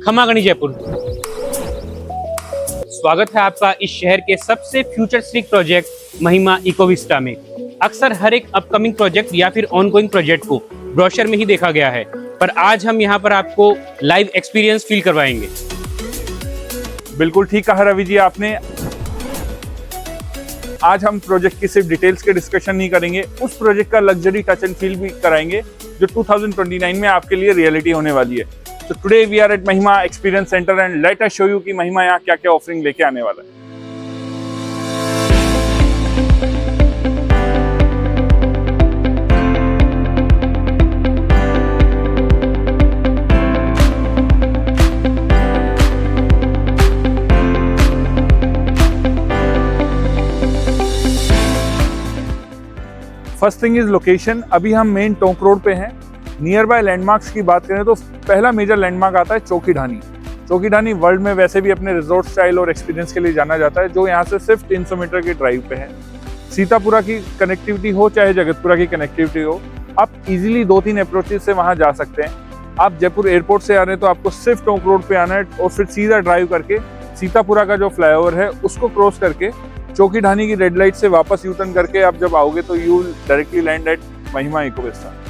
खमागणी जयपुर। स्वागत है आपका इस शहर के सबसे फ्यूचरिस्टिक प्रोजेक्ट महिमा इकोविस्टा में। अक्सर हर एक अपकमिंग प्रोजेक्ट या फिर ऑनगोइंग प्रोजेक्ट को ब्रोशर में ही देखा गया है, पर आज हम यहाँ पर आपको लाइव एक्सपीरियंस फील करवाएंगे। बिल्कुल ठीक कहा रवि जी आपने। आज हम प्रोजेक्ट की सिर्फ डिटेल्स के डिस्कशन नहीं करेंगे, उस प्रोजेक्ट का लग्जरी टच एंड फील भी कराएंगे जो 2029 में आपके लिए रियलिटी होने वाली है। तो टुडे वी आर एट महिमा experience centre and let us show you कि महिमा यहाँ क्या क्या ऑफरिंग लेके आने वाला है। First thing is location. अभी हम मेन टोंक रोड पे हैं। नियर बाय लैंडमार्क्स की बात करें तो पहला मेजर लैंडमार्क आता है चौकी ढानी। चौकी ढानी वर्ल्ड में वैसे भी अपने रिजॉर्ट स्टाइल और एक्सपीरियंस के लिए जाना जाता है, जो यहाँ से सिर्फ 300 मीटर के ड्राइव पे है। सीतापुरा की कनेक्टिविटी हो चाहे जगतपुरा की कनेक्टिविटी हो, आप इजीली 2-3 अप्रोचेज से वहाँ जा सकते हैं। आप जयपुर एयरपोर्ट से आ रहे हैं तो आपको सिर्फ टोंक रोड पे आना है और फिर सीधा ड्राइव करके सीतापुरा का जो फ्लाईओवर है उसको क्रॉस करके चौकी ढानी की रेड लाइट से वापस यूटर्न करके आप जब आओगे तो you directly land at Mahima इकोविस्टा।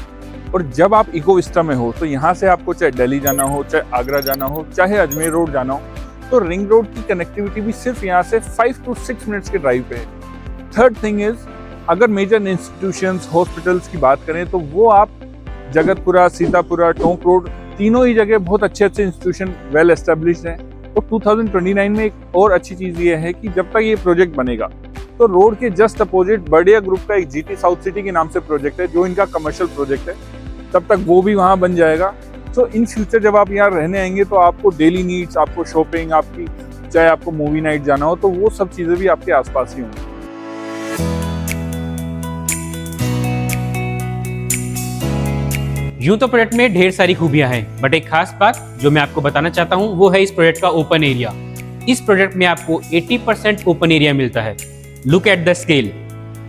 और जब आप इकोविस्टा में हो तो यहाँ से आपको चाहे दिल्ली जाना हो, चाहे आगरा जाना हो, चाहे अजमेर रोड जाना हो, तो रिंग रोड की कनेक्टिविटी भी सिर्फ यहाँ से 5 to 6 मिनट्स के ड्राइव पे है। थर्ड थिंग इज, अगर मेजर इंस्टीट्यूशंस हॉस्पिटल्स की बात करें तो वो आप जगतपुरा, सीतापुरा, टोंक रोड, तीनों ही जगह बहुत अच्छे इंस्टीट्यूशन वेल एस्टेब्लिश्ड हैं। तो 2029 में एक और अच्छी चीज़ ये है कि जब तक ये प्रोजेक्ट बनेगा तो रोड के जस्ट अपोजिट बर्डिया ग्रुप का एक जीटी साउथ सिटी के नाम से प्रोजेक्ट है, जो इनका कमर्शियल प्रोजेक्ट है, तब तक वो भी वहाँ बन जाएगा। तो इन फ्यूचर जब आप यहाँ रहने आएंगे तो आपको डेली नीड्स, आपको शॉपिंग, आपकी चाहे आपको मूवी नाइट जाना हो, तो वो सब चीज़ें भी आपके आसपास ही होंगी। यूं तो प्रोजेक्ट में ढेर सारी खूबियां हैं, बट एक खास बात जो मैं आपको बताना चाहता हूं वो है इस प्रोजेक्ट का ओपन एरिया। इस प्रोजेक्ट में आपको 80% ओपन एरिया मिलता है। Look at the scale.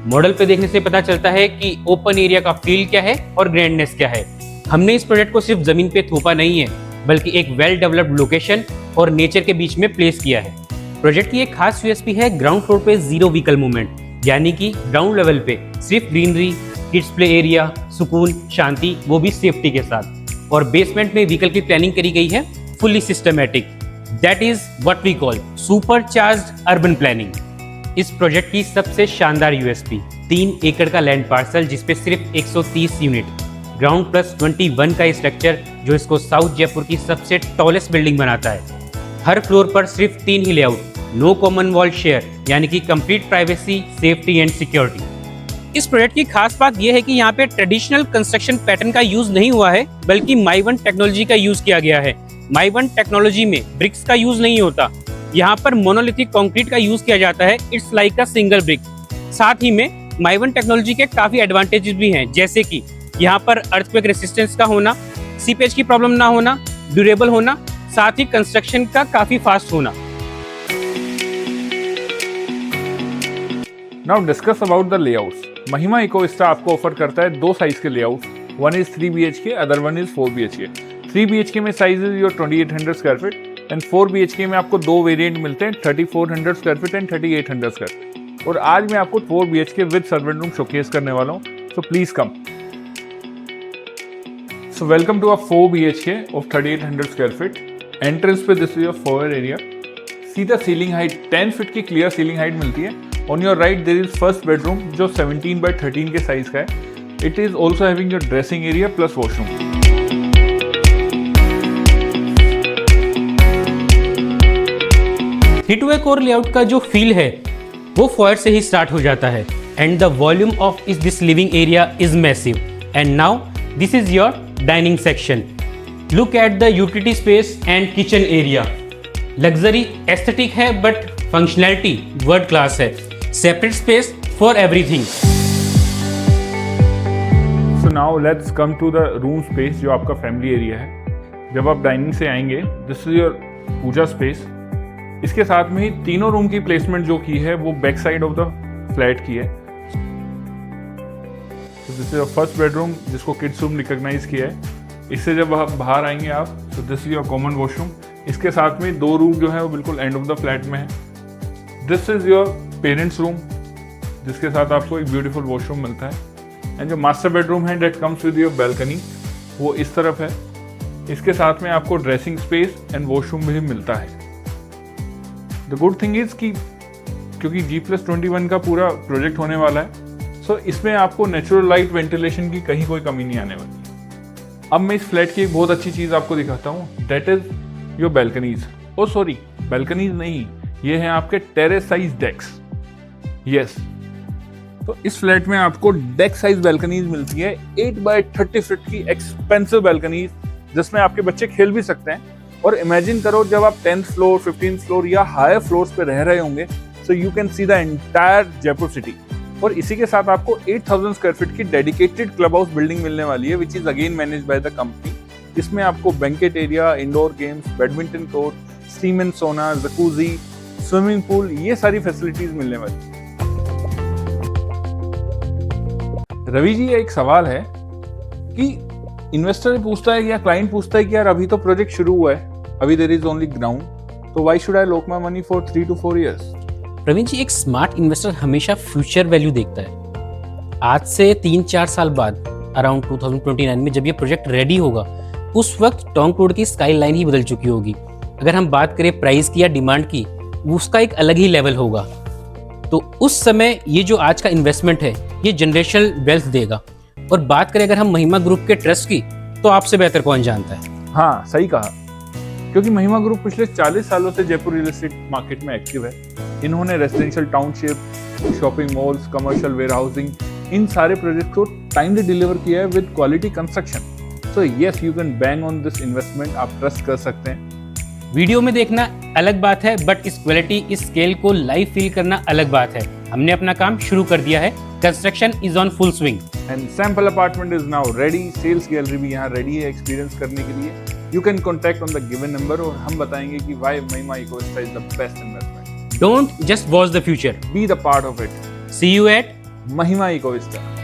Model पे देखने से पता चलता है कि ओपन एरिया का फील क्या है और ग्रैंडनेस क्या है। हमने इस प्रोजेक्ट को सिर्फ जमीन पे थोपा नहीं है, बल्कि एक वेल डेवलप्ड लोकेशन और नेचर के बीच में प्लेस किया है। प्रोजेक्ट की एक खास यूएसपी है ग्राउंड फ्लोर पे जीरो व्हीकल मूवमेंट, यानी कि ग्राउंड लेवल पे सिर्फ ग्रीनरी, किड्स प्ले एरिया, सुकून, शांति, वो भी सेफ्टी के साथ। और बेसमेंट में व्हीकल की प्लानिंग करी गई है fully systematic. That is what we call supercharged urban planning. इस प्रोजेक्ट की सबसे शानदार यूएसपी 3 एकड़ का लैंड पार्सल, जिसपे सिर्फ 130 यूनिट, ग्राउंड प्लस 21 का स्ट्रक्चर, जो इसको साउथ जयपुर की सबसे टॉलेस्ट बिल्डिंग बनाता है। हर फ्लोर पर सिर्फ 3 ही layout, no common wall share, यानी कि complete privacy, safety and security. इस प्रोजेक्ट की खास बात यह है कि यहाँ पे ट्रेडिशनल कंस्ट्रक्शन पैटर्न का यूज नहीं हुआ है, बल्कि माइवन टेक्नोलॉजी का यूज किया गया है। माइवन टेक्नोलॉजी में ब्रिक्स का यूज नहीं होता, यहाँ पर मोनोलिथिक कंक्रीट का यूज किया जाता है। It's like a single brick. साथ ही में माइवन टेक्नोलॉजी के काफी एडवांटेजेस भी हैं, जैसे कि यहाँ पर अर्थक्वेक रेसिस्टेंस का होना, सीपेज की प्रॉब्लम ना होना, ड्यूरेबल होना, साथ ही कंस्ट्रक्शन का काफी फास्ट होना। Now discuss about the layouts. महिमा इकोविस्टा आपको ऑफर करता है 2 साइज के layout. One is 3 BHK, other one is 4 BHK। 3 BHK में size is your 2800 square feet and 4 BHK में आपको 2 वेरिएंट मिलते हैं, 3400 square feet and 3800 square feet. और आज मैं आपको 4 BHK with servant room showcase करने वाला हूँ, so please come. So welcome to a 4 BHK of 3800 square feet. Entrance पे this is your foyer area. सीधा सीलिंग हाइट 10 फीट की क्लियर सीलिंग हाइट मिलती है। On your right there is first bedroom, जो 17 by 13 के size का है। It is also having your dressing area plus washroom. हिटवे कोर लेआउट का जो फील है वो फॉयर से ही स्टार्ट हो जाता है, and the volume of this living area is massive. And now this is your dining section. Look at the utility space and kitchen area. Luxury aesthetic है but functionality world class है। Separate space for everything. So now let's come to the room space, जो आपका family area है। जब आप dining से आएंगे, this is your puja space. इसके साथ में ही तीनों रूम की प्लेसमेंट जो की है वो back side of the flat की है। This is your first bedroom, जिसको किड्स रूम रिकॉग्नाइज किया है। इससे जब आप बाहर आएंगे आप, तो this is your common washroom. इसके साथ में 2 रूम जो है वो बिल्कुल एंड ऑफ द फ्लैट में है। This is your parents room, जिसके साथ आपको एक ब्यूटीफुल वॉशरूम मिलता है। एंड जो मास्टर बेडरूम है that comes with your balcony, वो इस तरफ है। इसके साथ में आपको ड्रेसिंग स्पेस एंड वॉशरूम भी मिलता है। द गुड थिंग इज कि क्योंकि G+21 का पूरा प्रोजेक्ट होने वाला है, सो इसमें आपको नेचुरल लाइट वेंटिलेशन की कहीं कोई कमी नहीं आने वाली। अब मैं इस फ्लैट की एक बहुत अच्छी चीज़ आपको दिखाता हूँ, that is your balconies. Oh sorry, balconies नहीं, ये हैं आपके टेरेस साइज डेक्स। यस, तो इस फ्लैट में आपको डेक साइज बैल्कनीज मिलती है, 8x30 फीट की एक्सपेंसिव बैल्कनीज, जिसमें आपके बच्चे खेल भी सकते हैं। और इमेजिन करो जब आप 10th फ्लोर, 15th फ्लोर या हायर फ्लोर्स पे रह रहे होंगे, so you can see the entire Jaipur city. और इसी के साथ आपको 8000 स्क्वायर फीट की डेडिकेटेड क्लब हाउस बिल्डिंग मिलने वाली है, which is again managed by the company. इसमें आपको banquet area, indoor games, badminton court, steam and सोना, जकूजी, स्विमिंग पूल, ये सारी फैसिलिटीज मिलने वाली है। रवि जी, एक सवाल है कि इन्वेस्टर पूछता है या क्लाइंट पूछता है कि यार अभी तो प्रोजेक्ट शुरू हुआ है, अभी देयर इज ओनली ग्राउंड, तो why should I lock my money for 3 to 4 years? Praveen ji, एक स्मार्ट इन्वेस्टर हमेशा फ्यूचर वैल्यू देखता है। आज से 3-4 साल बाद, अराउंड 2029 में जब ये प्रोजेक्ट रेडी होगा, उस वक्त टोंक रोड की स्काई लाइन ही बदल चुकी होगी। अगर हम बात करें प्राइस की या डिमांड की, उसका एक अलग ही लेवल होगा। तो उस समय ये जो आज का इन्वेस्टमेंट है, ये जनरेशनल वेल्थ देगा। और बात करें अगर हम महिमा ग्रुप के ट्रस्ट की, तो आपसे बेहतर कौन जानता है। हाँ, सही कहा, क्योंकि महिमा ग्रुप पिछले 40 सालों से जयपुर रियल एस्टेट मार्केट में एक्टिव है। इन्होंने residential township, shopping malls, commercial warehousing, इन सारे प्रोजेक्ट को टाइमली डिलीवर किया है with quality construction. So yes, you can bang on this investment, आप ट्रस्ट कर सकते हैं। वीडियो में देखना अलग बात है, बट इस क्वालिटी, इस स्केल को लाइव फील करना अलग बात है। हमने अपना काम शुरू कर दिया है, construction is on full swing and sample apartment is now ready. Sales gallery भी यहाँ रेडी है एक्सपीरियंस करने के लिए। You can contact on the given number और हम बताएंगे कि why Mahima Ecovista is the best investment. Don't just watch the future, be the part of it. See you at Mahima इकोविस्टा।